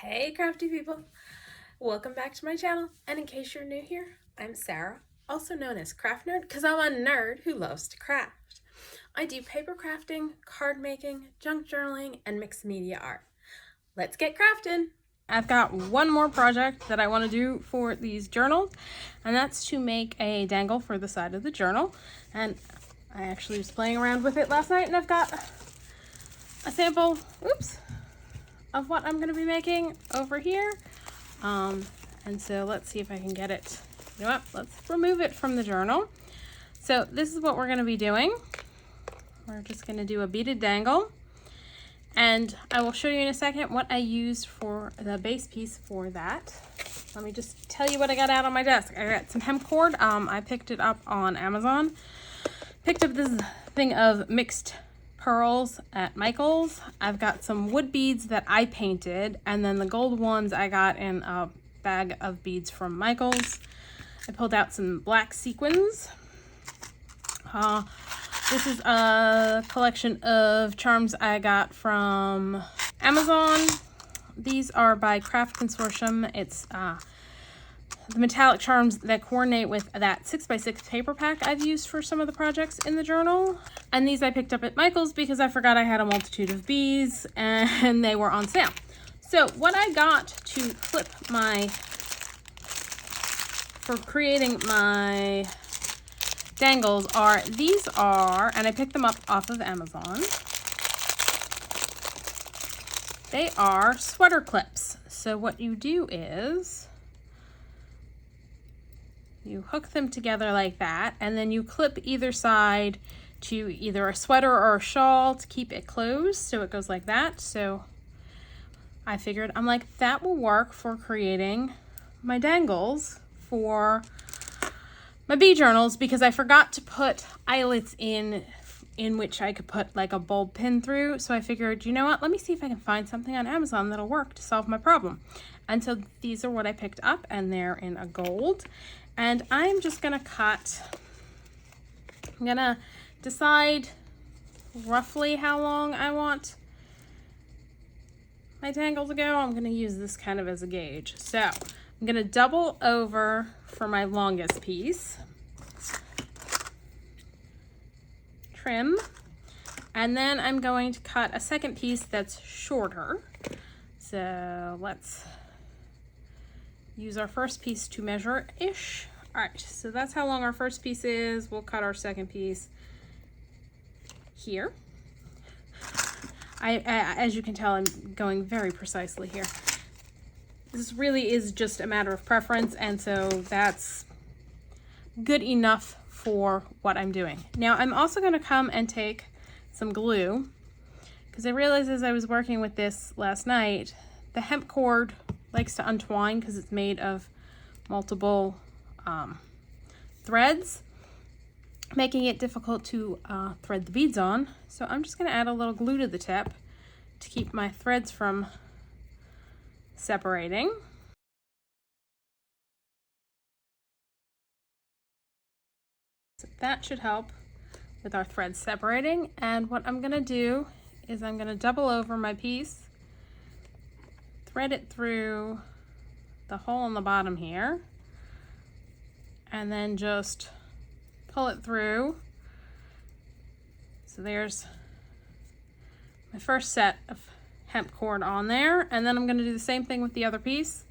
Hey crafty people! Welcome back to my channel, and in case you're new here, I'm Sarah, also known as Craft Nerd because I'm a nerd who loves to craft. I do paper crafting, card making, junk journaling, and mixed media art. Let's get crafting! I've got one more project that I want to do for these journals, and that's to make a dangle for the side of the journal. And I actually was playing around with it last night, and I've got a sample, of what I'm going to be making over here. And so let's see if I can get it. You know what? Let's remove it from the journal. So this is what we're going to be doing. We're just going to do a beaded dangle. And I will show you in a second what I used for the base piece for that. Let me just tell you what I got out on my desk. I got some hemp cord. I picked it up on Amazon. Picked up this thing of mixed pearls at Michael's. I've got some wood beads that I painted, and then the gold ones I got in a bag of beads from Michael's. I pulled out some black sequins. This is a collection of charms I got from Amazon. These are by Craft Consortium. It's the metallic charms that coordinate with that 6x6 paper pack I've used for some of the projects in the journal. And these I picked up at Michael's because I forgot I had a multitude of bees and they were on sale. So what I got to clip for creating my dangles are, and I picked them up off of Amazon. They are sweater clips. So what you do is you hook them together like that, and then you clip either side to either a sweater or a shawl to keep it closed, so it goes like that. So I figured, I'm like, that will work for creating my dangles for my bee journals, because I forgot to put eyelets in which I could put like a bulb pin through. So I figured, you know what, let me see if I can find something on Amazon that'll work to solve my problem. And so these are what I picked up, and they're in a gold. And I'm just gonna I'm gonna decide roughly how long I want my dangle to go. I'm gonna use this kind of as a gauge. So I'm gonna double over for my longest piece, trim, and then I'm going to cut a second piece that's shorter. So let's use our first piece to measure-ish. All right, so that's how long our first piece is. We'll cut our second piece here. As you can tell, I'm going very precisely here. This really is just a matter of preference, and so that's good enough for what I'm doing. Now, I'm also gonna come and take some glue, because I realized as I was working with this last night, the hemp cord likes to untwine because it's made of multiple threads, making it difficult to thread the beads on. So I'm just going to add a little glue to the tip to keep my threads from separating. So that should help with our threads separating. And what I'm going to do is I'm going to double over my piece, thread it through the hole in the bottom here, and then just pull it through. So there's my first set of hemp cord on there, and then I'm going to do the same thing with the other piece.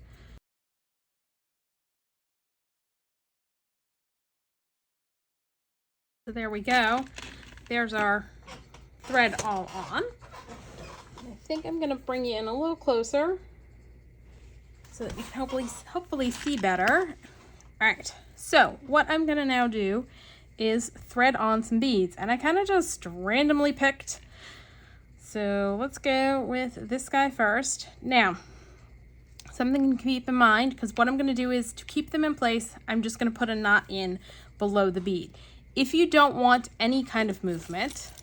So there we go. There's our thread all on. I think I'm going to bring you in a little closer so that you can hopefully see better. All right, so what I'm gonna now do is thread on some beads, and I kind of just randomly picked. So let's go with this guy first. Now, something to keep in mind, because what I'm gonna do is to keep them in place, I'm just gonna put a knot in below the bead. If you don't want any kind of movement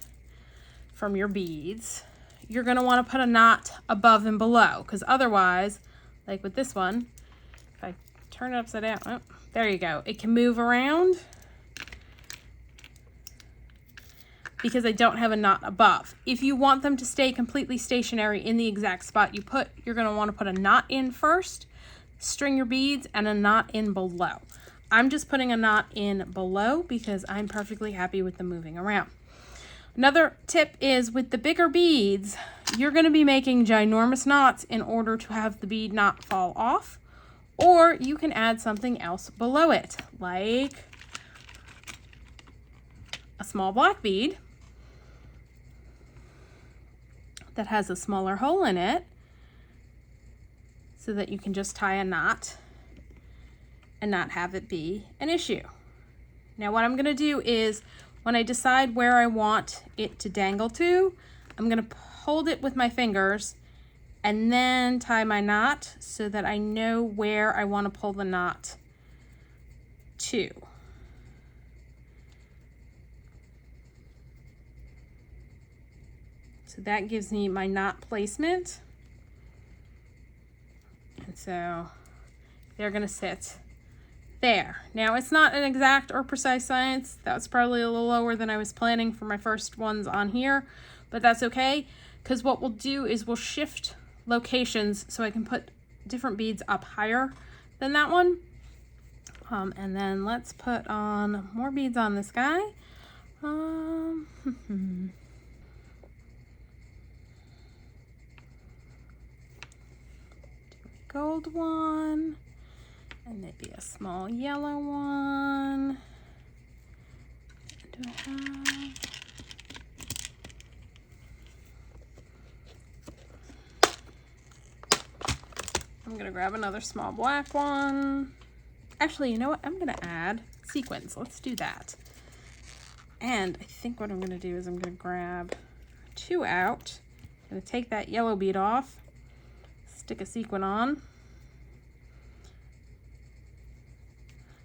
from your beads, you're gonna wanna put a knot above and below, because otherwise, like with this one, if I turn it upside down, oh, there you go. It can move around. because I don't have a knot above. If you want them to stay completely stationary in the exact spot you put, you're going to want to put a knot in first, string your beads, and a knot in below. I'm just putting a knot in below because I'm perfectly happy with the moving around. Another tip is with the bigger beads, you're going to be making ginormous knots in order to have the bead not fall off, or you can add something else below it, like a small black bead that has a smaller hole in it so that you can just tie a knot and not have it be an issue. Now what I'm going to do is when I decide where I want it to dangle to, I'm going to hold it with my fingers and then tie my knot so that I know where I want to pull the knot to. So that gives me my knot placement. And so they're going to sit there. Now it's not an exact or precise science. That's probably a little lower than I was planning for my first ones on here, but that's okay, because what we'll do is we'll shift locations so I can put different beads up higher than that one. And then let's put on more beads on this guy. Gold one, and maybe a small yellow one. Do I have? I'm gonna grab another small black one. Actually, you know what? I'm gonna add sequins. Let's do that. And I think what I'm gonna do is I'm gonna grab two out. I'm gonna take that yellow bead off. Stick a sequin on.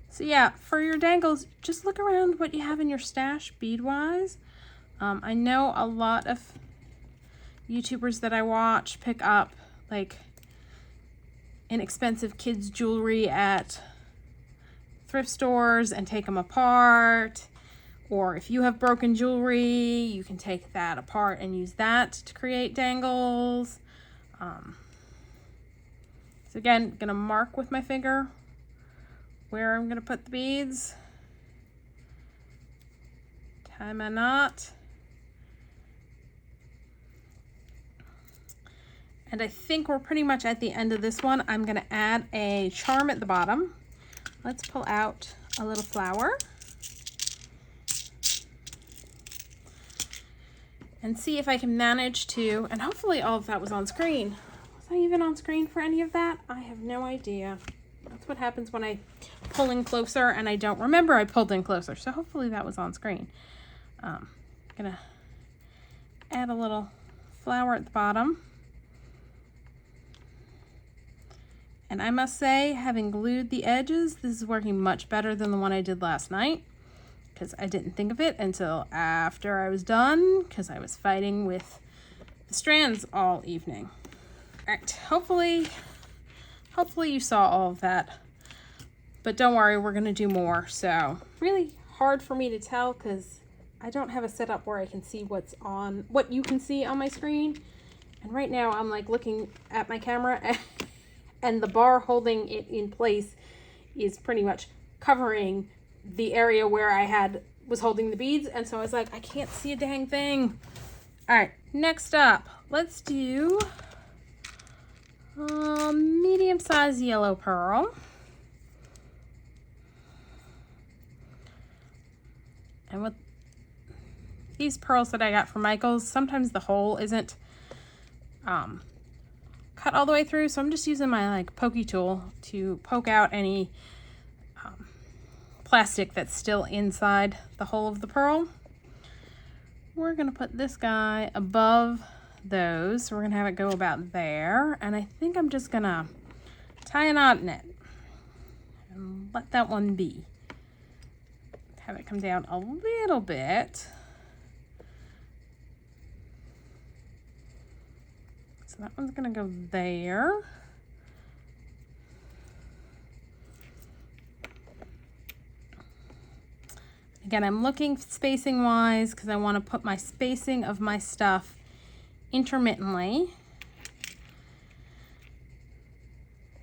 So yeah, for your dangles, just look around what you have in your stash bead-wise. I know a lot of YouTubers that I watch pick up like inexpensive kids jewelry at thrift stores and take them apart. Or if you have broken jewelry, you can take that apart and use that to create dangles. So again, gonna mark with my finger where I'm gonna put the beads. Tie my knot. And I think we're pretty much at the end of this one. I'm gonna add a charm at the bottom. Let's pull out a little flower and see if I can manage to, and hopefully all of that was on screen. Was I even on screen for any of that? I have no idea. That's what happens when I pull in closer and I don't remember I pulled in closer. So hopefully that was on screen. Gonna add a little flower at the bottom. And I must say, having glued the edges, this is working much better than the one I did last night, because I didn't think of it until after I was done, because I was fighting with the strands all evening. All right, hopefully you saw all of that, but don't worry, we're gonna do more. So really hard for me to tell because I don't have a setup where I can see what you can see on my screen. And right now I'm like looking at my camera and the bar holding it in place is pretty much covering the area where I was holding the beads. And so I was like, I can't see a dang thing. All right, next up, let's do medium-sized yellow pearl. And with these pearls that I got from Michael's, sometimes the hole isn't cut all the way through, so I'm just using my like pokey tool to poke out any plastic that's still inside the hole of the pearl. We're gonna put this guy above those, so we're gonna have it go about there, and I think I'm just gonna tie a knot in it and let that one be. Have it come down a little bit. So that one's gonna go there. I Again, I'm looking spacing wise because I want to put my spacing of my stuff intermittently.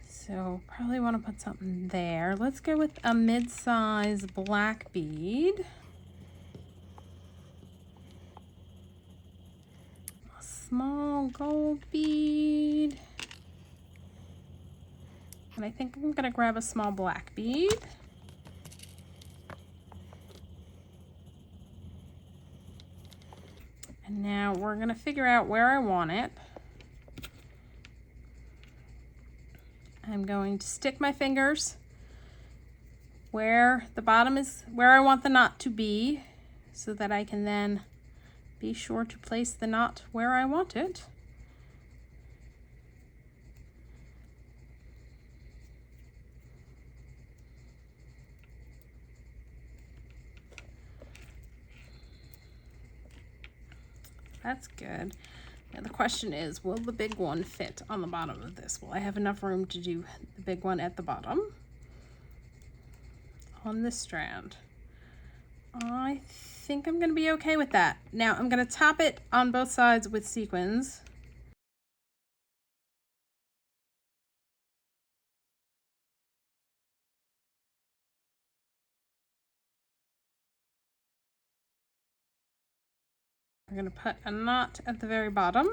So probably want to put something there. Let's go with a mid-size black bead. A small gold bead. And I think I'm going to grab a small black bead. And now we're going to figure out where I want it. I'm going to stick my fingers where the bottom is, where I want the knot to be, so that I can then be sure to place the knot where I want it. That's good. Now the question is, will the big one fit on the bottom of this? Will I have enough room to do the big one at the bottom on this strand? I think I'm going to be okay with that. Now I'm going to top it on both sides with sequins. I'm going to put a knot at the very bottom.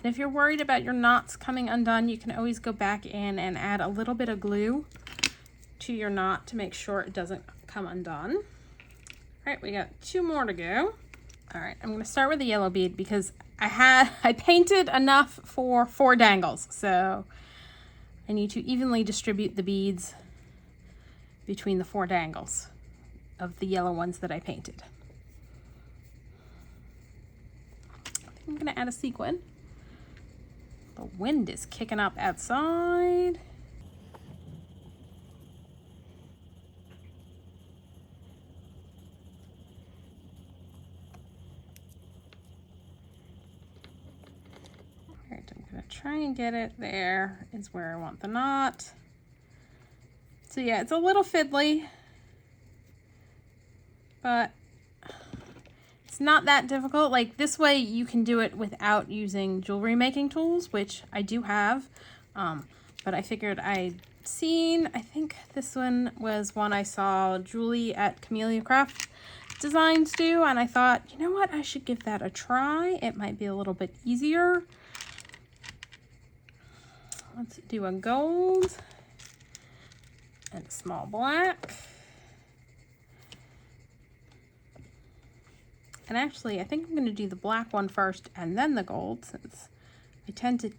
And if you're worried about your knots coming undone, you can always go back in and add a little bit of glue to your knot to make sure it doesn't come undone. All right, we got 2 more to go. All right, I'm going to start with the yellow bead because I painted enough for 4 dangles, so I need to evenly distribute the beads between the 4 dangles of the yellow ones that I painted. I think I'm going to add a sequin. The wind is kicking up outside. All right, I'm gonna try and get it there is where I want the knot. So yeah, it's a little fiddly, but it's not that difficult. Like this way you can do it without using jewelry making tools, which I do have, but I figured I think this one was one I saw Julie at Camellia Craft Designs do, and I thought, you know what, I should give that a try. It might be a little bit easier. Let's do a gold and a small black. And actually, I think I'm going to do the black one first and then the gold, since I tend to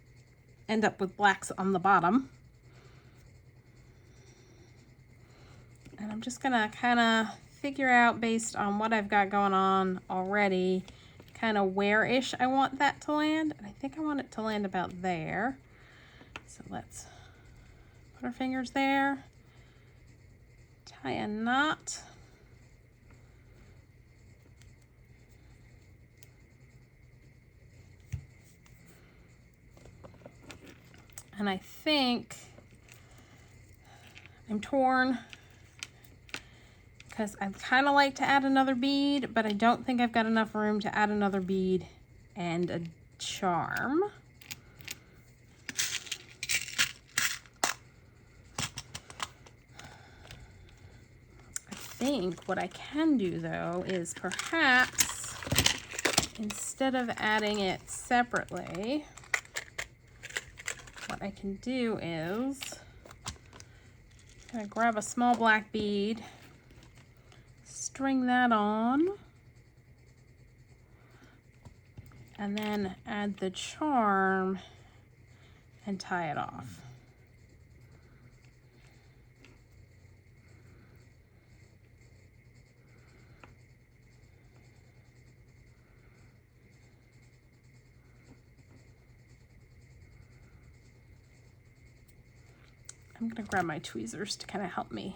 end up with blacks on the bottom. And I'm just going to kind of figure out, based on what I've got going on already, kind of where-ish I want that to land. And I think I want it to land about there. So let's put our fingers there, tie a knot. And I think I'm torn because I'd kind of like to add another bead, but I don't think I've got enough room to add another bead and a charm. I think what I can do though is perhaps, instead of adding it separately, what I can do is I'm gonna grab a small black bead, string that on, and then add the charm and tie it off. I'm going to grab my tweezers to kind of help me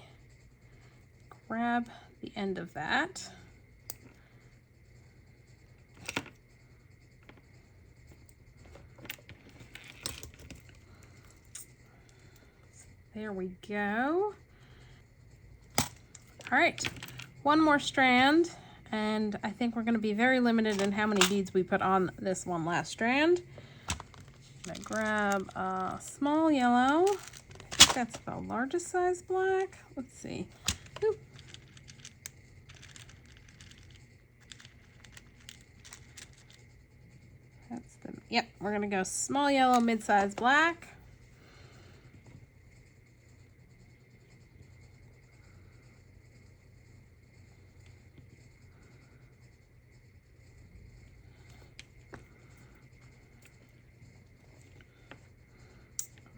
grab the end of that. There we go. All right, one more strand, and I think we're going to be very limited in how many beads we put on this one last strand. I'm going to grab a small yellow. I think that's the largest size black. Let's see. Oop. Yep, we're going to go small yellow, mid-size black.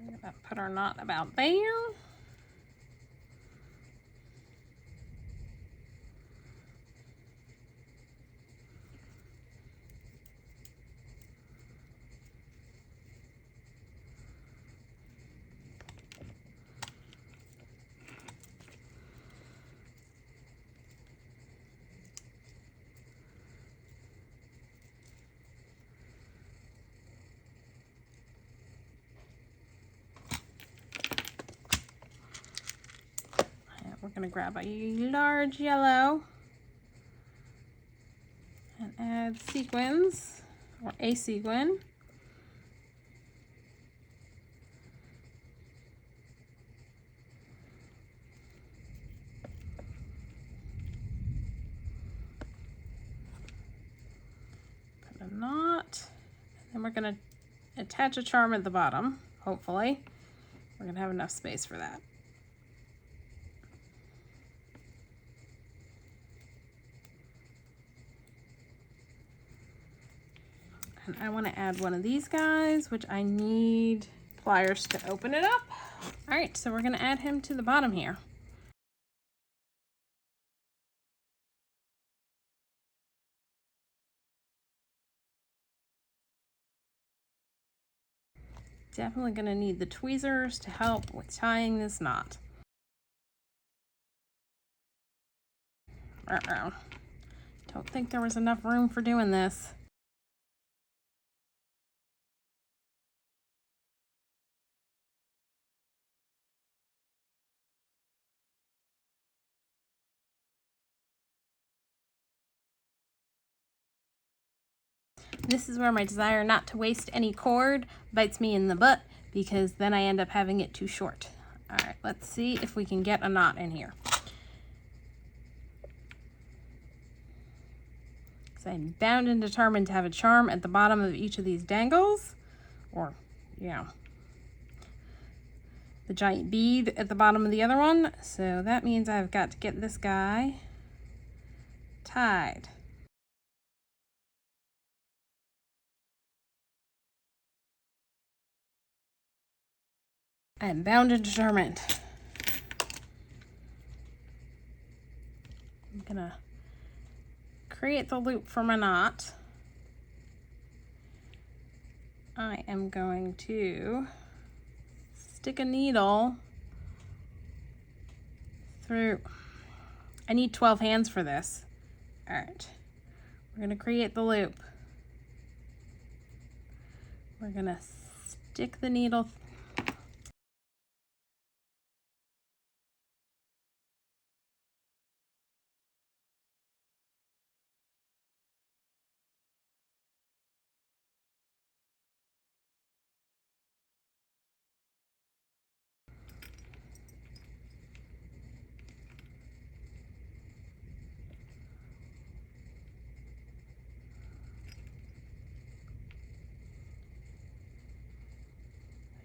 We're going to put our knot about there. We're going to grab a large yellow and add sequins, or a sequin. Put a knot, and we're going to attach a charm at the bottom, hopefully. We're going to have enough space for that. And I want to add one of these guys, which I need pliers to open it up. All right, so we're going to add him to the bottom here. Definitely going to need the tweezers to help with tying this knot. Don't think there was enough room for doing this. This is where my desire not to waste any cord bites me in the butt, because then I end up having it too short. All right, let's see if we can get a knot in here. So I'm bound and determined to have a charm at the bottom of each of these dangles, or, you know, the giant bead at the bottom of the other one. So that means I've got to get this guy tied. I'm bound and determined. I'm gonna create the loop for my knot. I am going to stick a needle through. I need 12 hands for this. All right, we're gonna create the loop. We're gonna stick the needle.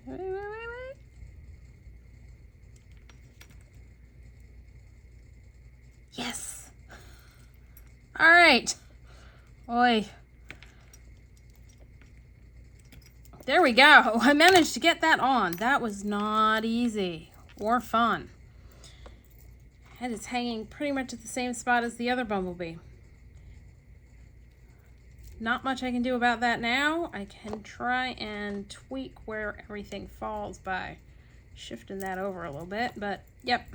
Wait. Yes. All right. Oi. There we go. I managed to get that on. That was not easy or fun. And it's hanging pretty much at the same spot as the other bumblebee. Not much I can do about that now. I can try and tweak where everything falls by shifting that over a little bit, but yep.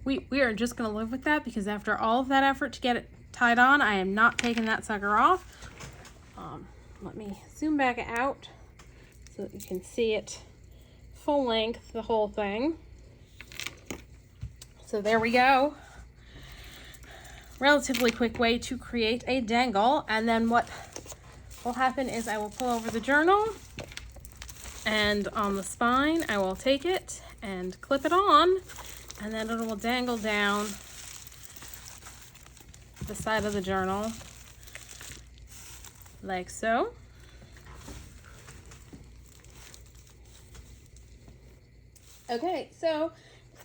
We are just gonna live with that, because after all of that effort to get it tied on, I am not taking that sucker off. Let me zoom back out so that you can see it full length, the whole thing. So there we go. Relatively quick way to create a dangle. And then what will happen is I will pull over the journal, and on the spine I will take it and clip it on, and then it will dangle down the side of the journal like so. Okay, so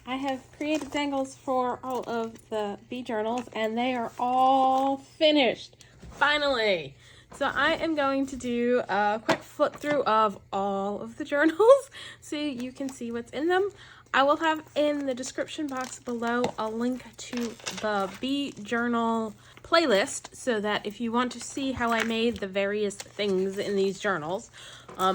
I have created dangles for all of the bee journals, and they are all finished, finally. So I am going to do a quick flip through of all of the journals so you can see what's in them. I will have in the description box below a link to the bee journal playlist, so that if you want to see how I made the various things in these journals,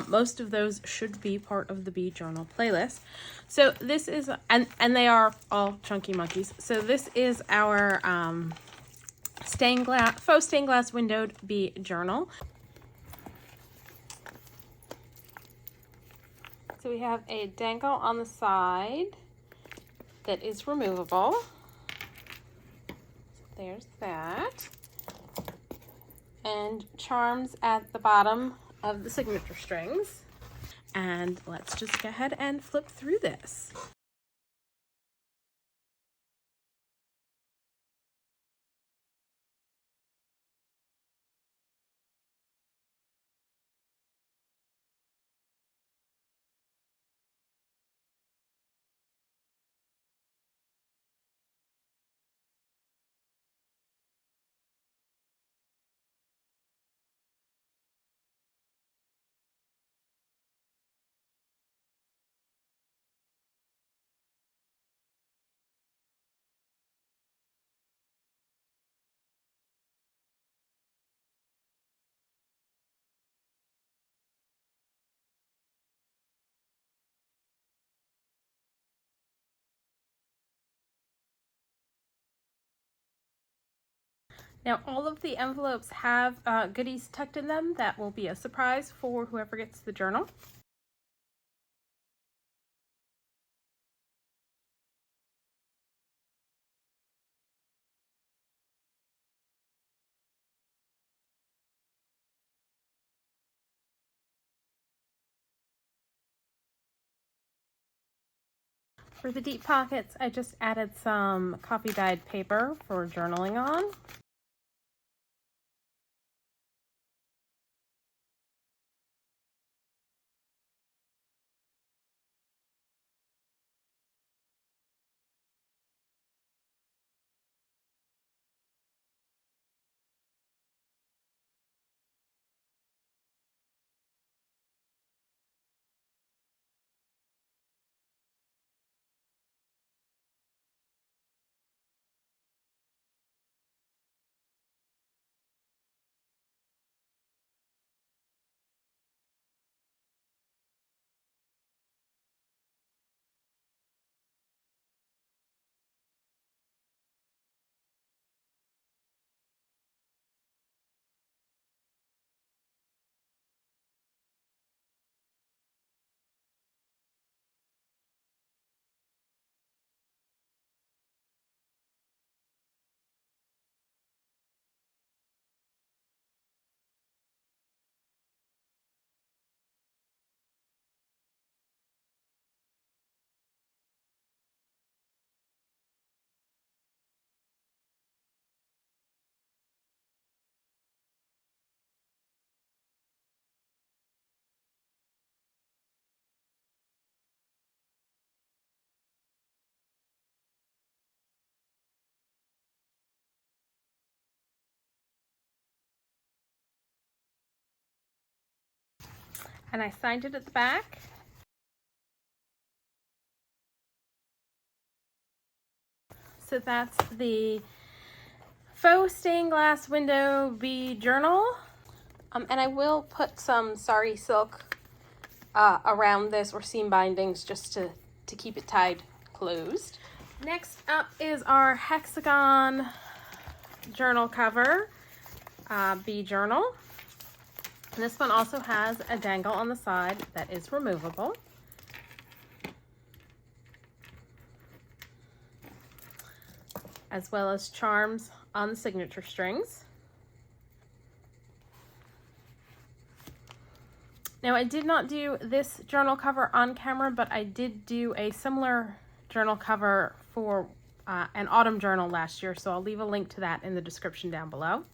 most of those should be part of the bee journal playlist. So this is, and they are all chunky monkeys. So this is our faux stained glass windowed bee journal. So we have a dangle on the side that is removable. So there's that. And charms at the bottom of the signature strings. And let's just go ahead and flip through this. Now all of the envelopes have goodies tucked in them that will be a surprise for whoever gets the journal. For the deep pockets, I just added some coffee dyed paper for journaling on. And I signed it at the back. So that's the faux stained glass window bee journal. And I will put some sari silk around this, or seam bindings, just to keep it tied closed. Next up is our hexagon journal cover bee journal. And this one also has a dangle on the side that is removable. as well as charms on the signature strings. Now, I did not do this journal cover on camera, but I did do a similar journal cover for an autumn journal last year, so I'll leave a link to that in the description down below.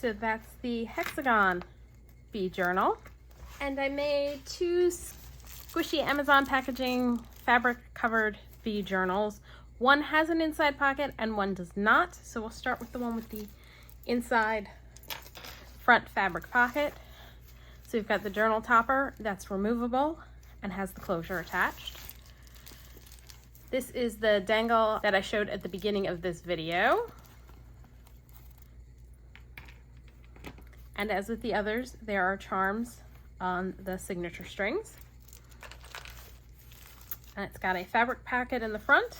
So that's the hexagon bead journal. And I made two squishy Amazon packaging fabric covered bead journals. One has an inside pocket and one does not. So we'll start with the one with the inside front fabric pocket. So we've got the journal topper that's removable and has the closure attached. This is the dangle that I showed at the beginning of this video. And as with the others, there are charms on the signature strings. And it's got a fabric pocket in the front.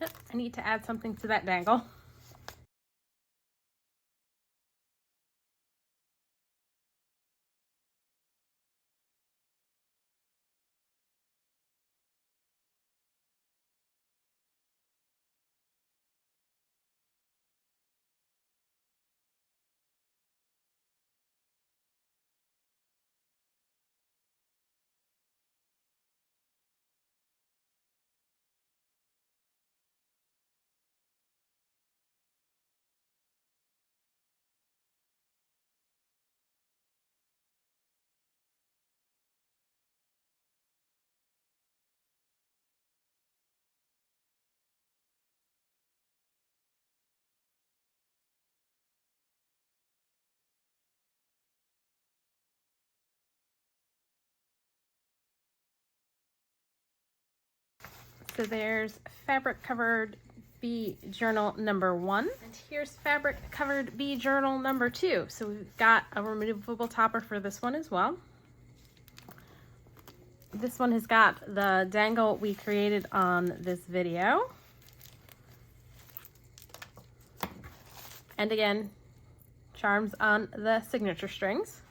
Yep, I need to add something to that dangle. So there's fabric covered bee journal number 1, and here's fabric covered bee journal number 2. So we've got a removable topper for this one as well. This one has got the dangle we created on this video. And again, charms on the signature strings.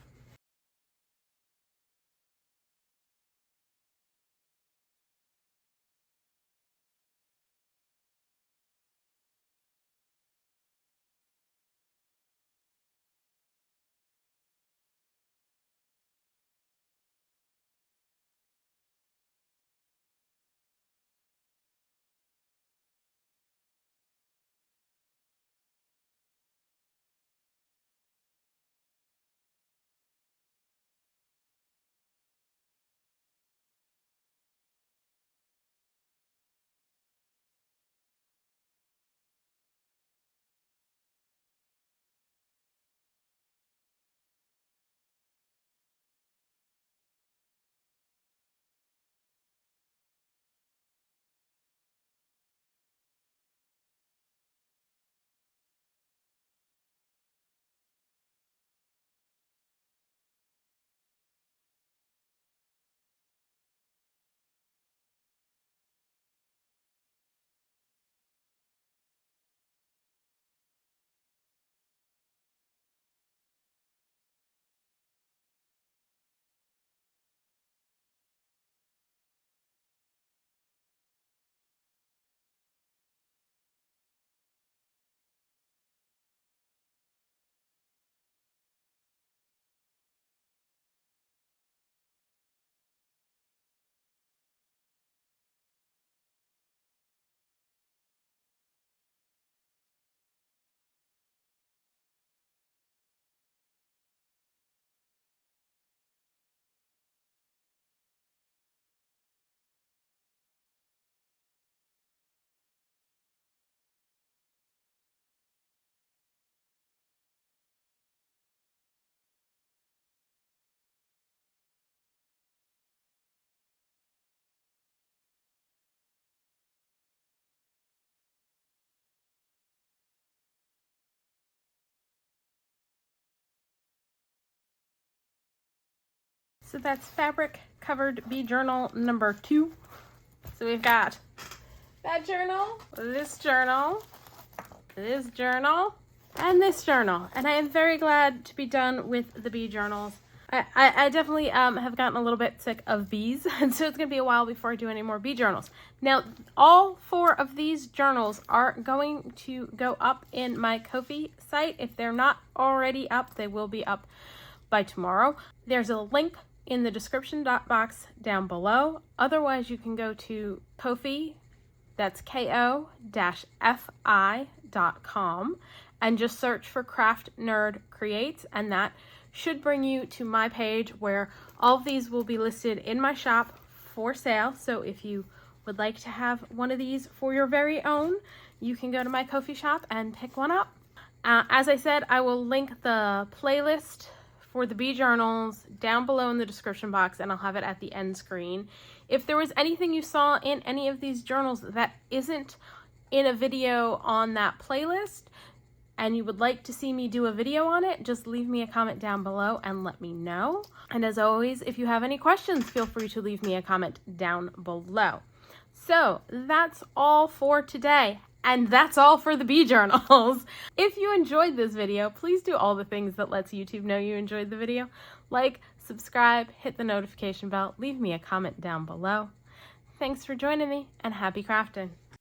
So that's fabric covered bee journal number 2. So we've got that journal, this journal, this journal, and this journal. And I am very glad to be done with the bee journals. I definitely have gotten a little bit sick of bees, and so it's going to be a while before I do any more bee journals. Now, all 4 of these journals are going to go up in my Ko-fi site. If they're not already up, they will be up by tomorrow. There's a link in the description box down below. Otherwise, you can go to Ko-fi, that's ko-fi.com, and just search for Craft Nerd Creates, and that should bring you to my page where all of these will be listed in my shop for sale. So if you would like to have one of these for your very own, you can go to my Ko-fi shop and pick one up. As I said, I will link the playlist for the bee journals down below in the description box, and I'll have it at the end screen. If there was anything you saw in any of these journals that isn't in a video on that playlist and you would like to see me do a video on it, just leave me a comment down below and let me know. And as always, if you have any questions, feel free to leave me a comment down below. So that's all for today. And that's all for the bee journals. If you enjoyed this video, please do all the things that lets YouTube know you enjoyed the video. Like, subscribe, hit the notification bell, leave me a comment down below. Thanks for joining me, and happy crafting.